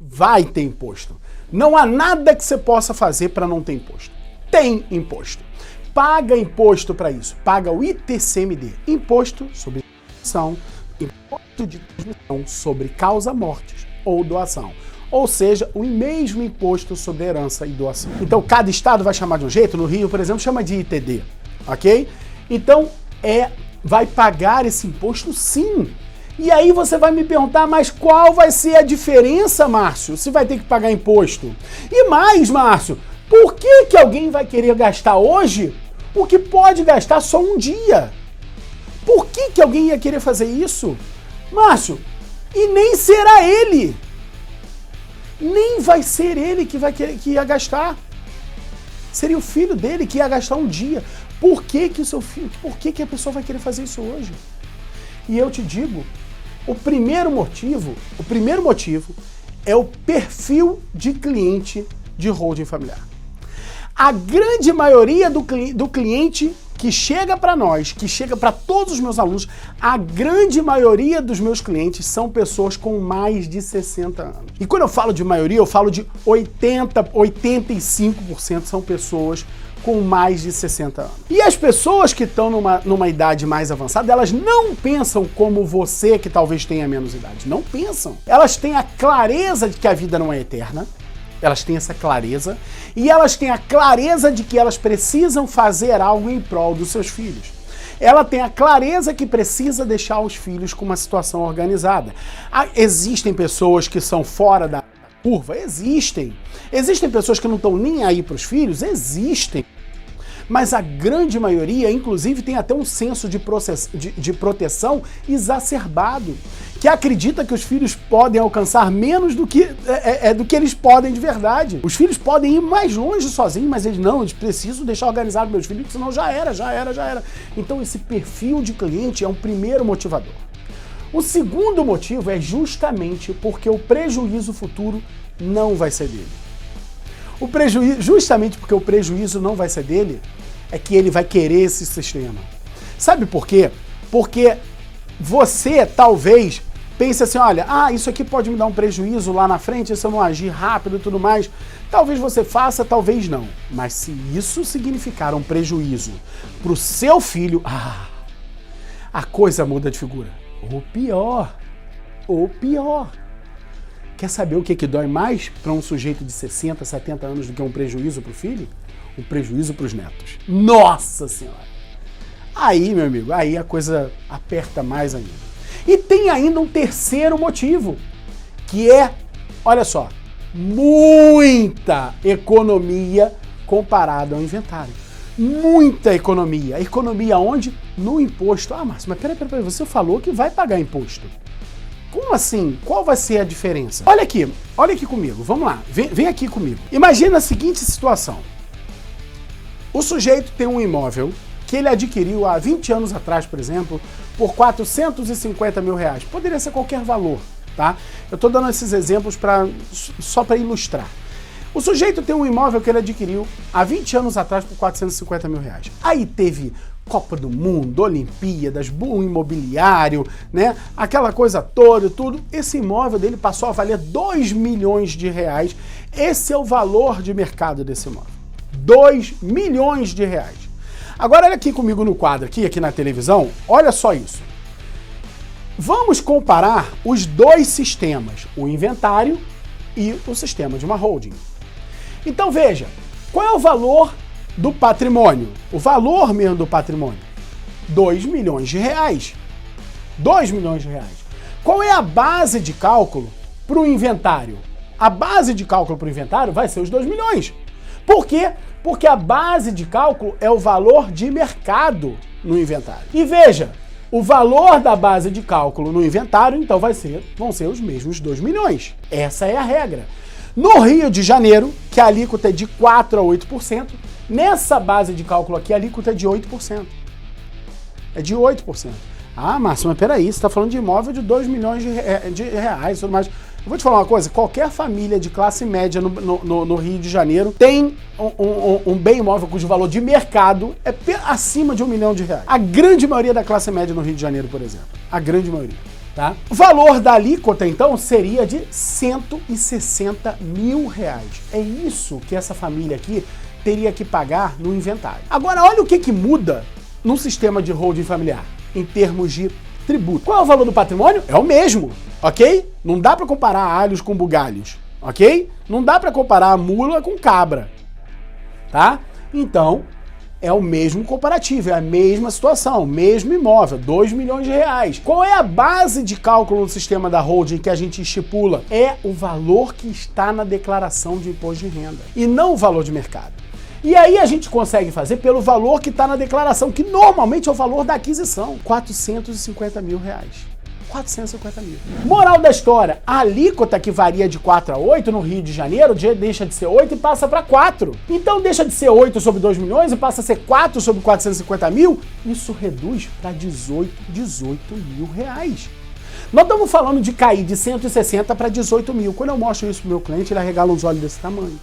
Vai ter imposto. Não há nada que você possa fazer para não ter imposto. Tem imposto. Paga imposto para isso. Paga o ITCMD, Imposto sobre Transmissão, Imposto de Transmissão sobre Causa-Mortes ou Doação. Ou seja, o mesmo imposto sobre herança e doação. Então, cada estado vai chamar de um jeito. No Rio, por exemplo, chama de ITD, ok? Então, vai pagar esse imposto sim. E aí você vai me perguntar, mas qual vai ser a diferença, Márcio? Se vai ter que pagar imposto? E mais, Márcio, por que alguém vai querer gastar hoje o que pode gastar só um dia? Por que alguém ia querer fazer isso? Márcio, e nem será ele. Nem vai ser ele que ia gastar. Seria o filho dele que ia gastar um dia. Por que a pessoa vai querer fazer isso hoje? E eu te digo, o primeiro motivo é o perfil de cliente de holding familiar. A grande maioria do cliente que chega para nós, que chega para todos os meus alunos, a grande maioria dos meus clientes são pessoas com mais de 60 anos. E quando eu falo de maioria, eu falo de 85% são pessoas com mais de 60 anos. E as pessoas que estão numa idade mais avançada, elas não pensam como você que talvez tenha menos idade. Não pensam. Elas têm a clareza de que a vida não é eterna. Elas têm essa clareza e elas têm a clareza de que elas precisam fazer algo em prol dos seus filhos. Ela tem a clareza que precisa deixar os filhos com uma situação organizada. Existem pessoas que são fora da curva? Existem. Existem pessoas que não estão nem aí para os filhos? Existem. Mas a grande maioria, inclusive, tem até um senso de proteção exacerbado, que acredita que os filhos podem alcançar menos do que eles podem de verdade. Os filhos podem ir mais longe sozinhos, mas eles precisam deixar organizado meus filhos, senão já era. Então esse perfil de cliente é um primeiro motivador. O segundo motivo é justamente porque o prejuízo futuro não vai ser dele. Justamente porque o prejuízo não vai ser dele, é que ele vai querer esse sistema. Sabe por quê? Porque você talvez pense assim, olha, isso aqui pode me dar um prejuízo lá na frente se eu não agir rápido e tudo mais. Talvez você faça, talvez não. Mas se isso significar um prejuízo para o seu filho, a coisa muda de figura. Ou pior. Quer saber o que dói mais para um sujeito de 60, 70 anos do que um prejuízo para o filho? Um prejuízo para os netos. Nossa Senhora! Aí, meu amigo, aí a coisa aperta mais ainda. E tem ainda um terceiro motivo, que é, olha só, muita economia comparada ao inventário. Muita economia. Economia onde? No imposto. Márcio, mas peraí, você falou que vai pagar imposto. Como assim? Qual vai ser a diferença? Olha aqui comigo, vamos lá, vem aqui comigo. Imagina a seguinte situação. O sujeito tem um imóvel que ele adquiriu há 20 anos atrás, por exemplo, por 450 mil reais. Poderia ser qualquer valor, tá? Eu tô dando esses exemplos só para ilustrar. O sujeito tem um imóvel que ele adquiriu há 20 anos atrás por 450 mil reais. Aí teve Copa do Mundo, Olimpíadas, boom imobiliário, né? Aquela coisa toda, tudo. Esse imóvel dele passou a valer 2 milhões de reais. Esse é o valor de mercado desse imóvel. 2 milhões de reais. Agora olha aqui comigo no quadro, aqui na televisão, olha só isso. Vamos comparar os dois sistemas, o inventário e o sistema de uma holding. Então veja, qual é o valor do patrimônio? O valor mesmo do patrimônio? 2 milhões de reais. 2 milhões de reais. Qual é a base de cálculo para o inventário? A base de cálculo para o inventário vai ser os 2 milhões. Por quê? Porque a base de cálculo é o valor de mercado no inventário. E veja, o valor da base de cálculo no inventário, então vão ser os mesmos 2 milhões. Essa é a regra. No Rio de Janeiro, que a alíquota é de 4% a 8%, nessa base de cálculo aqui, a alíquota é de 8%. É de 8%. Márcio, mas peraí, você está falando de imóvel de 2 milhões de reais e tudo mais. Eu vou te falar uma coisa, qualquer família de classe média no Rio de Janeiro tem um bem imóvel cujo valor de mercado é acima de 1 milhão de reais. A grande maioria da classe média no Rio de Janeiro, por exemplo. A grande maioria. Tá? O valor da alíquota, então, seria de R$160 mil. É isso que essa família aqui teria que pagar no inventário. Agora, olha o que muda no sistema de holding familiar, em termos de tributo. Qual é o valor do patrimônio? É o mesmo, ok? Não dá para comparar alhos com bugalhos, ok? Não dá para comparar a mula com cabra, tá? Então, é o mesmo comparativo, é a mesma situação, mesmo imóvel, R$2 milhões. Qual é a base de cálculo do sistema da holding que a gente estipula? É o valor que está na declaração de imposto de renda e não o valor de mercado. E aí a gente consegue fazer pelo valor que está na declaração, que normalmente é o valor da aquisição, R$450 mil. 450 mil. Moral da história, a alíquota que varia de 4 a 8 no Rio de Janeiro deixa de ser 8 e passa para 4. Então deixa de ser 8 sobre 2 milhões e passa a ser 4 sobre 450 mil. Isso reduz para 18 mil reais. Nós estamos falando de cair de 160 para 18 mil. Quando eu mostro isso pro meu cliente, ele arregala os olhos desse tamanho.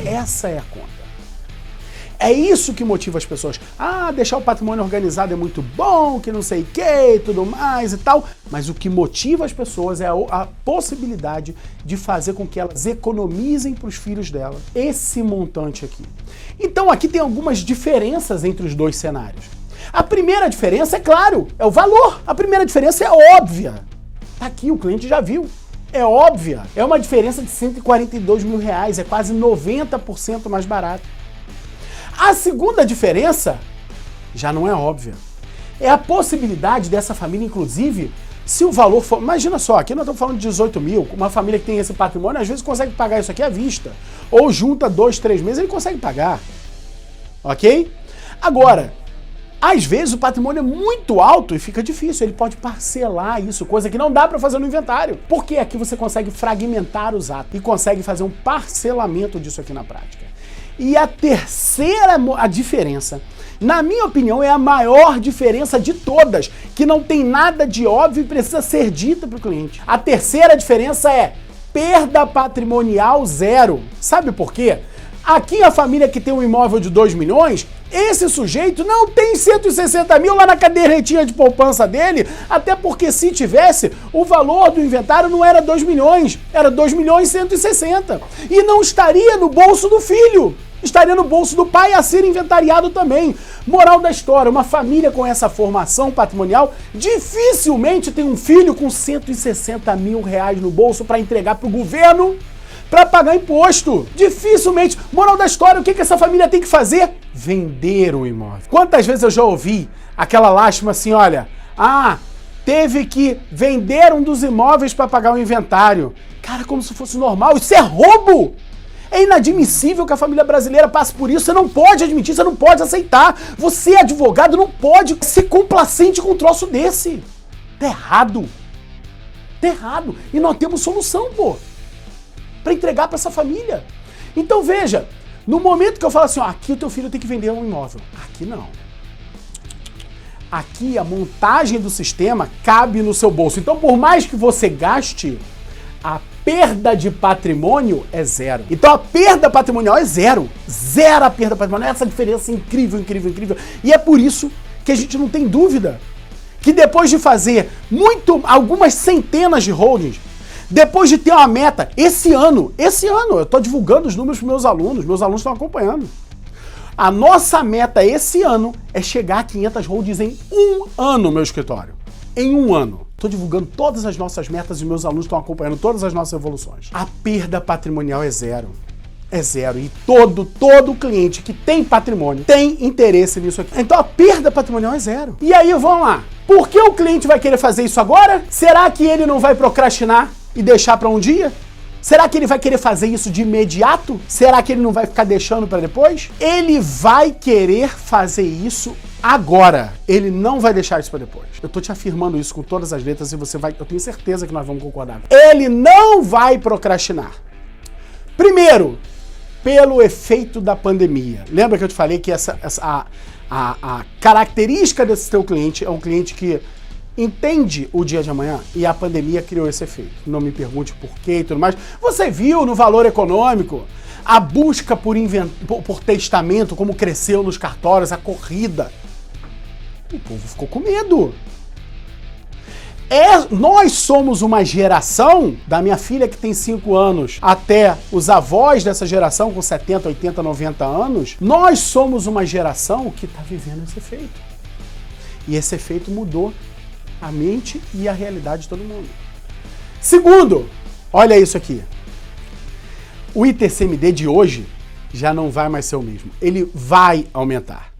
Essa é a conta. É isso que motiva as pessoas. Ah, deixar o patrimônio organizado é muito bom, que não sei o que, tudo mais e tal. Mas o que motiva as pessoas é a possibilidade de fazer com que elas economizem para os filhos dela esse montante aqui. Então aqui tem algumas diferenças entre os dois cenários. A primeira diferença, é claro, é o valor. A primeira diferença é óbvia. Tá aqui, o cliente já viu. É óbvia. É uma diferença de 142 mil reais, é quase 90% mais barato. A segunda diferença já não é óbvia. É a possibilidade dessa família, inclusive, se o valor for... Imagina só, aqui nós estamos falando de 18 mil, uma família que tem esse patrimônio, às vezes consegue pagar isso aqui à vista. Ou junta 2, 3 meses, ele consegue pagar. Ok? Agora, às vezes o patrimônio é muito alto e fica difícil, ele pode parcelar isso, coisa que não dá para fazer no inventário. Porque aqui você consegue fragmentar os atos e consegue fazer um parcelamento disso aqui na prática. E a terceira diferença, na minha opinião, é a maior diferença de todas, que não tem nada de óbvio e precisa ser dita para o cliente. A terceira diferença é perda patrimonial zero. Sabe por quê? Aqui a família que tem um imóvel de 2 milhões, esse sujeito não tem 160 mil lá na cadeiretinha de poupança dele, até porque se tivesse, o valor do inventário não era 2 milhões, era 2 milhões e 160. E não estaria no bolso do filho, estaria no bolso do pai a ser inventariado também. Moral da história, uma família com essa formação patrimonial dificilmente tem um filho com 160 mil reais no bolso para entregar para o governo para pagar imposto. Dificilmente. Moral da história, o que essa família tem que fazer? Vender o imóvel. Quantas vezes eu já ouvi aquela lástima assim, olha, teve que vender um dos imóveis para pagar o inventário. Cara, como se fosse normal. Isso é roubo! É inadmissível que a família brasileira passe por isso. Você não pode admitir, você não pode aceitar. Você, advogado, não pode ser complacente com um troço desse. Tá errado. Tá errado. E nós temos solução, pô, para entregar para essa família. Então veja, no momento que eu falo assim, aqui o teu filho tem que vender um imóvel. Aqui não. Aqui a montagem do sistema cabe no seu bolso. Então por mais que você gaste, a perda de patrimônio é zero. Então a perda patrimonial é zero. Zero a perda patrimonial. Essa diferença é incrível, incrível, incrível. E é por isso que a gente não tem dúvida que depois de fazer algumas centenas de holdings, depois de ter uma meta, esse ano, eu estou divulgando os números para meus alunos estão acompanhando. A nossa meta esse ano é chegar a 500 holdings em um ano, meu escritório. Em um ano. Estou divulgando todas as nossas metas e meus alunos estão acompanhando todas as nossas evoluções. A perda patrimonial é zero. É zero. E todo cliente que tem patrimônio tem interesse nisso aqui. Então a perda patrimonial é zero. E aí, vamos lá. Por que o cliente vai querer fazer isso agora? Será que ele não vai procrastinar e deixar para um dia? Será que ele vai querer fazer isso de imediato? Será que ele não vai ficar deixando para depois? Ele vai querer fazer isso agora. Ele não vai deixar isso para depois. Eu tô te afirmando isso com todas as letras e eu tenho certeza que nós vamos concordar. Ele não vai procrastinar. Primeiro, pelo efeito da pandemia. Lembra que eu te falei que a característica desse teu cliente é um cliente que entende o dia de amanhã, e a pandemia criou esse efeito. Não me pergunte por quê e tudo mais. Você viu no Valor Econômico a busca por testamento, como cresceu nos cartórios, a corrida. O povo ficou com medo. Nós somos uma geração, da minha filha que tem 5 anos, até os avós dessa geração com 70, 80, 90 anos, nós somos uma geração que está vivendo esse efeito. E esse efeito mudou a mente e a realidade de todo mundo. Segundo, olha isso aqui. O ITCMD de hoje já não vai mais ser o mesmo. Ele vai aumentar.